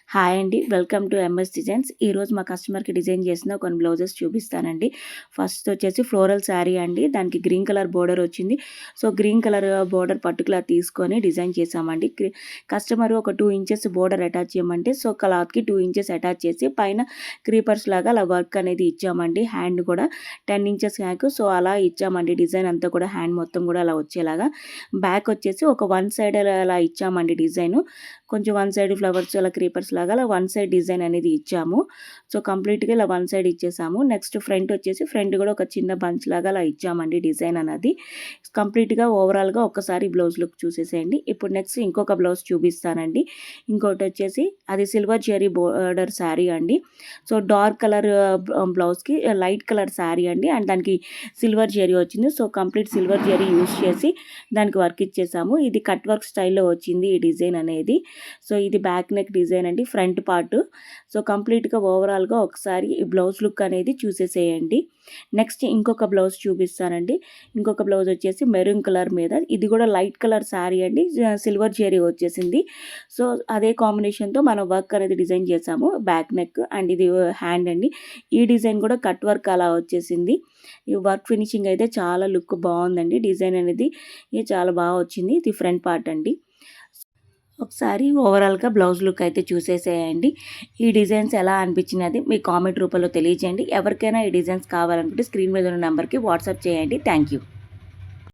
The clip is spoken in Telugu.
హాయ్ అండి. Welcome to MS designs. ఈరోజు మా కస్టమర్‌కి డిజైన్ చేసిన కొన్ని బ్లౌజెస్ చూపిస్తానండి. ఫస్ట్ వచ్చేసి ఫ్లోరల్ శారీ అండి. దానికి గ్రీన్ కలర్ బోర్డర్ వచ్చింది. So, green colour border particular తీసుకొని డిజైన్ చేశామండి. కస్టమర్ ఒక 2 ఇంచెస్ బోర్డర్ అటాచ్ చేయమంటే, సో, క్లాత్‌కి 2 ఇంచెస్ అటాచ్ చేసి పైన క్రీపర్స్ లాగా అలా వర్క్ అనేది ఇచ్చామండి. హ్యాండ్ కూడా 10 ఇంచెస్ హ్యాక్. సో, అలా ఇచ్చామండి. డిజైన్ అంతా కూడా హ్యాండ్ మొత్తం కూడా అలా వచ్చేలాగా. బ్యాక్ వచ్చేసి ఒక వన్ సైడ్ అలా ఇచ్చామండి డిజైను. కొంచెం వన్ సైడ్ ఫ్లవర్స్ అలా క్రీపర్స్ లాగా అలా వన్ సైడ్ డిజైన్ అనేది ఇచ్చాము. సో, కంప్లీట్‌గా ఇలా వన్ సైడ్ ఇచ్చేసాము. నెక్స్ట్ ఫ్రంట్ వచ్చేసి ఫ్రంట్ కూడా ఒక చిన్న బంచ్ లాగా అలా ఇచ్చామండి డిజైన్ అనేది. కంప్లీట్‌గా ఓవరాల్‌గా ఒక్కసారి బ్లౌజ్ లుక్ చూసేసేయండి. ఇప్పుడు నెక్స్ట్ ఇంకొక బ్లౌజ్ చూపిస్తానండి. ఇంకోటి వచ్చేసి అది సిల్వర్ జెరీ బోర్డర్ శారీ అండి. సో, డార్క్ కలర్ బ్లౌజ్‌కి లైట్ కలర్ శారీ అండి. అండ్ దానికి సిల్వర్ జెరీ వచ్చింది. So, complete silver zari use చేసి దానికి వర్క్ ఇచ్చేసాము. ఇది కట్ వర్క్ స్టైల్‌లో వచ్చింది ఈ డిజైన్ అనేది. సో, ఇది బ్యాక్ నెక్ డిజైన్ అండి, ఫ్రంట్ పార్ట్. సో, కంప్లీట్‌గా ఓవరాల్‌గా ఒకసారి ఈ బ్లౌజ్ లుక్ అనేది చూసేసేయండి. నెక్స్ట్ ఇంకొక బ్లౌజ్ చూపిస్తానండి. ఇంకొక బ్లౌజ్ వచ్చేసి మెరూన్ కలర్ మీద, ఇది కూడా లైట్ కలర్ శారీ అండి. సిల్వర్ జెరీ వచ్చేసింది. సో, అదే కాంబినేషన్‌తో మనం వర్క్ అనేది డిజైన్ చేసాము. బ్యాక్ నెక్ అండ్ ఇది హ్యాండ్ అండి. ఈ డిజైన్ కూడా కట్ వర్క్ అలా వచ్చేసింది. ఈ వర్క్ ఫినిషింగ్ అయితే చాలా లుక్ బాగుందండి. డిజైన్ అనేది చాలా బాగా వచ్చింది. ఇది ఫ్రంట్ పార్ట్ అండి. ఒకసారి ఓవరాల్‌గా బ్లౌజ్ లుక్ అయితే చూసేసేయండి. ఈ డిజైన్స్ ఎలా అనిపించినది మీ కామెంట్ రూపంలో తెలియజేయండి. ఎవరికైనా ఈ డిజైన్స్ కావాలనుకుంటే స్క్రీన్ మీద ఉన్న నంబర్‌కి వాట్సాప్ చేయండి. Thank you.